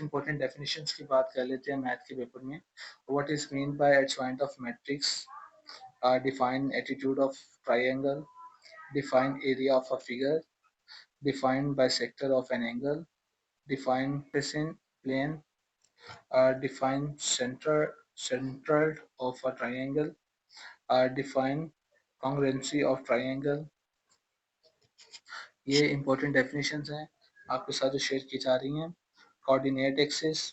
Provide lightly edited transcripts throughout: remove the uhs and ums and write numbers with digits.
Important definitions की बात कर लेते हैं मैथ के पेपर में। What is mean by adjoint of matrix, define altitude of triangle, define area of a figure, define bisector of an angle, define tracing plane, define centroid of a triangle, define congruency of triangle। ये important definitions हैं आपके साथ जो share की जा रही हैं। coordinate axis,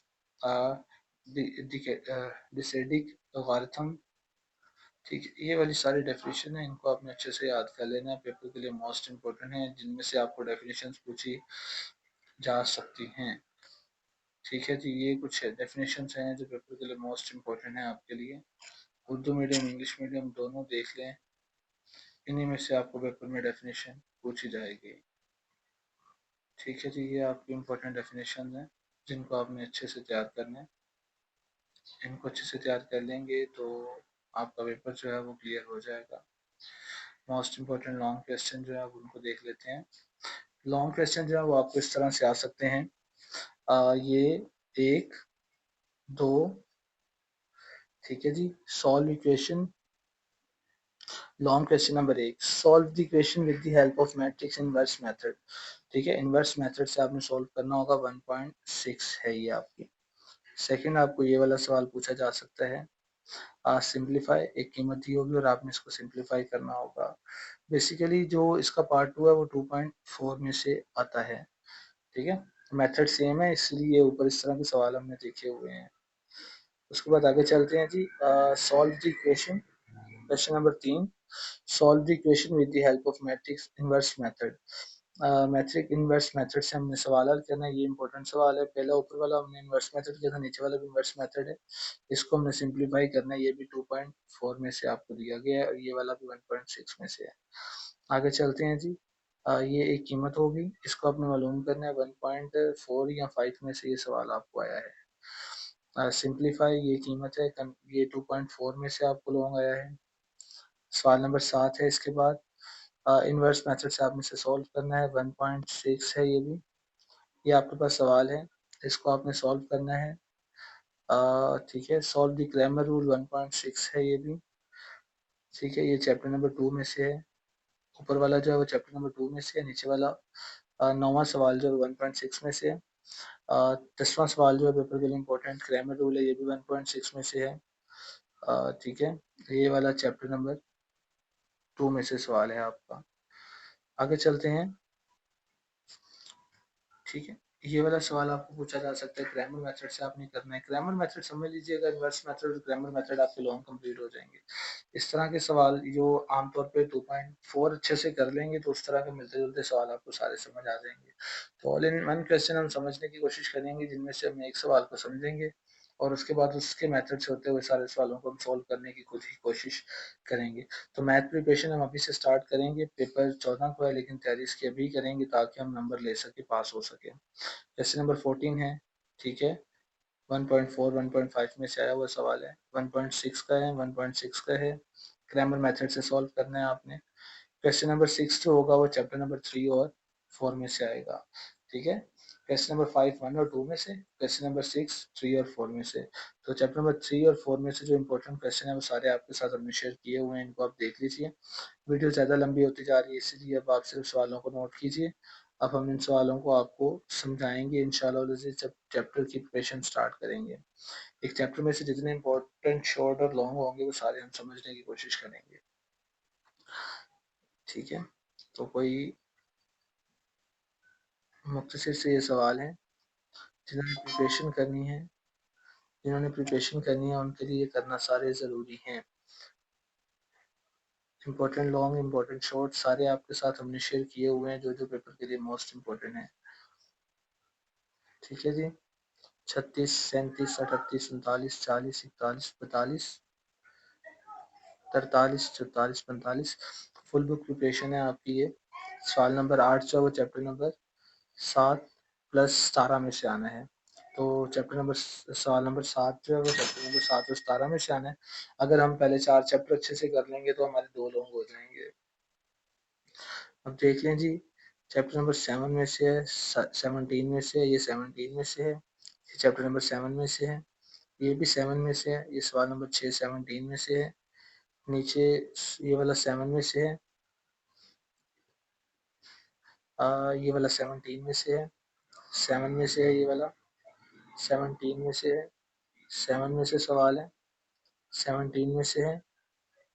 descending logarithm, ठीक है। ये वाली सारी डेफिनेशन है, इनको आपने अच्छे से याद कर लेना है, पेपर के लिए मोस्ट इम्पोर्टेंट है, जिनमें से आपको डेफिनेशंस पूछी जा सकती हैं। ठीक है जी, ये कुछ डेफिनेशंस हैं जो पेपर के लिए मोस्ट इम्पोर्टेंट है आपके लिए। उर्दू मीडियम इंग्लिश मीडियम दोनों देख लें, इन्हीं में से आपको पेपर में डेफिनेशन पूछी जाएगी। ठीक है जी, ये आपकी इम्पोर्टेंट डेफिनेशन है जिनको आपने अच्छे से तैयार करना है। इनको अच्छे से तैयार कर लेंगे तो आपका पेपर जो है वो क्लियर हो जाएगा। मोस्ट इम्पोर्टेंट लॉन्ग क्वेश्चन जो है उनको देख लेते हैं। लॉन्ग क्वेश्चन जो है वो आपको इस तरह से आ सकते हैं। ये एक दो, ठीक है जी। Solve equation, long question number 1, solve the equation with the help of matrix inverse method. ठीक है, इनवर्स मेथड से आपने सॉल्व करना होगा। 1.6 है ये आपकी। सेकंड, आपको ये वाला सवाल पूछा जा सकता है, सिंप्लीफाई, एक कीमत दी होगी और आपने इसको सिंप्लीफाई करना होगा। बेसिकली जो इसका पार्ट 2 है वो 2.4 में से आता है। ठीक है, मेथड सेम है इसलिए ऊपर इस तरह के सवाल हमने देखे हुए हैं। उसके बाद आगे चलते हैं जी। Solve the equation, question number 3, solve the equation with the help of matrix inverse method. Matrix inverse method से हमने सवाल हल करना है। ये इंपॉर्टेंट सवाल है। पहला ऊपर वाला हमने इनवर्स मेथड किया था, नीचे वाला भी इनवर्स मेथड है। इसको हमने सिंप्लीफाई करना है। ये भी 2.4 में से आपको दिया गया है और ये वाला भी 1.6 में से है। आगे चलते हैं जी। ये एक कीमत होगी, इसको आपने मालूम करना है। 1.4 या 5 में से ये सवाल आपको आया है। सिंप्लीफाई, ये कीमत है, ये 2.4 में से आपको लॉन्ग आया है। सवाल नंबर 7 है। इसके बाद इनवर्स मेथड से आपने इसे सॉल्व करना है। 1.6 है ये भी। ये आपके पास सवाल है, इसको आपने सॉल्व करना है। ठीक है, सॉल्व द क्रैमर रूल, 1.6 है ये भी। ठीक है, ये चैप्टर नंबर 2 में से है। ऊपर वाला जो है वो चैप्टर नंबर 2 में से है, नीचे वाला 9वां सवाल जो है 1.6 में से है। 10वां सवाल जो है पेपर के लिए इंपॉर्टेंट क्रैमर रूल है, ये भी 1.6 में से है। ठीक है, ये वाला चैप्टर नंबर 2 में से सवाल है आपका। आगे चलते हैं। ठीक है, ये वाला सवाल आपको पूछा जा सकता है, क्रैमर मेथड से आपने करना है। क्रैमर मेथड समझ लीजिएगा, इनवर्स मेथड और क्रैमर मेथड आपके लॉन्ग कंप्लीट हो जाएंगे। इस तरह के सवाल जो आमतौर पे 2.4 अच्छे से कर लेंगे तो उस तरह के मिलते जुलते सवाल आपको सारे समझ आ जाएंगे। तो ऑल इन वन क्वेश्चन हम समझने की कोशिश करेंगे, जिनमें से हम एक सवाल को समझेंगे और उसके बाद उसके मेथड से होते हुए सारे सवालों को हम सॉल्व करने की खुद ही कोशिश करेंगे। तो मैथ प्रिपरेशन हम अभी से स्टार्ट करेंगे। पेपर 14 को है लेकिन तैयारी इसकी अभी करेंगे ताकि हम नंबर ले सके, पास हो सके। क्वेश्चन नंबर 14 है। ठीक है, 1.4 1.5 में से आया हुआ सवाल है। 1.6 का है, 1.6 का है। क्रैमर मेथड से सॉल्व करना है आपने। क्वेश्चन नंबर 6 जो होगा वो चैप्टर नंबर 3 और 4 में से आएगा। ठीक है, क्वेश्चन नंबर 5 1 और 2 में से, क्वेश्चन नंबर 6 3 और 4 में से। तो चैप्टर नंबर 3 और 4 में से जो इंपॉर्टेंट क्वेश्चन है वो सारे आपके साथ हमने शेयर किए हुए हैं, इनको आप देख लीजिए। वीडियो ज़्यादा लंबी होती जा रही है इसलिए अब आप सिर्फ सवालों को नोट कीजिए। अब हम इन सवालों को आपको समझाएंगे इंशाल्लाह जब चैप्टर की प्रिपरेशन स्टार्ट करेंगे। एक चैप्टर में से जितने इंपॉर्टेंट शॉर्ट और लॉन्ग होंगे वो सारे हम समझने की कोशिश करेंगे। ठीक है, तो कोई मुख्तसर से ये सवाल है, जिन्होंने प्रिपरेशन करनी है, जिन्होंने प्रिपरेशन करनी है उनके लिए करना सारे ज़रूरी हैं। इम्पोर्टेंट लॉन्ग, इम्पोर्टेंट शॉर्ट सारे आपके साथ हमने शेयर किए हुए हैं, जो जो पेपर के लिए मोस्ट इम्पोर्टेंट है। ठीक है जी, 36 37 38 39 40 41 42 43 44 45 फुल बुक प्रिपरेशन है आपकी ये। सवाल नंबर 8 जो है वो चैप्टर नंबर 7 प्लस 17 में से आना है। तो चैप्टर नंबर सवाल नंबर 7 जो है वो चैप्टर नंबर 7 और 17 में से आना है। अगर हम पहले 4 चैप्टर अच्छे से कर लेंगे तो हमारे 2 लॉन्ग हो जाएंगे। अब देख लें जी, चैप्टर नंबर 7 में से है, 17 में से है, ये 17 में से है, ये चैप्टर नंबर 7 में से है, ये भी 7 में से है, ये सवाल नंबर 6 17 में से है, नीचे ये वाला 7 में से है, ये वाला 17 में से है, 7 में से है, ये वाला 17 में से है, 7 में से सवाल है, 17 में से है,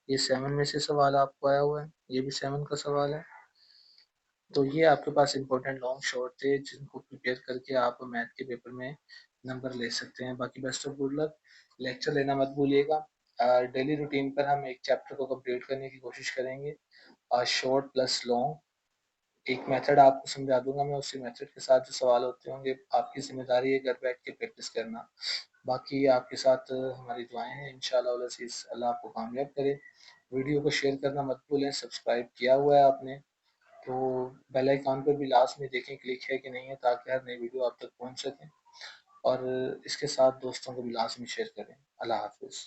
ये 7 में से सवाल आपको आया हुआ है, ये भी 7 का सवाल है। तो ये आपके पास इंपॉर्टेंट लॉन्ग शॉर्ट थे जिनको प्रिपेयर करके आप मैथ के पेपर में नंबर ले सकते हैं। बाकी best of good luck. Lecture लेना मत भूलिएगा। डेली रूटीन पर हम एक चैप्टर को कंप्लीट करने की कोशिश करेंगे, शॉर्ट प्लस लॉन्ग। एक मेथड आपको समझा दूंगा मैं, उसी मेथड के साथ जो सवाल होते होंगे आपकी जिम्मेदारी है घर बैठ के प्रैक्टिस करना। बाकी आपके साथ हमारी दुआएं हैं, इंशाल्लाह अज़ीज़ अल्लाह आपको कामयाब करे। वीडियो को शेयर करना मत भूलें। सब्सक्राइब किया हुआ है आपने तो बेल आइकन पर भी लास्ट में देखें क्लिक है कि नहीं है, ताकि हर नई वीडियो आप तक पहुंच सके। और इसके साथ दोस्तों को भी लाजमी शेयर करें। अल्लाह हाफिज़।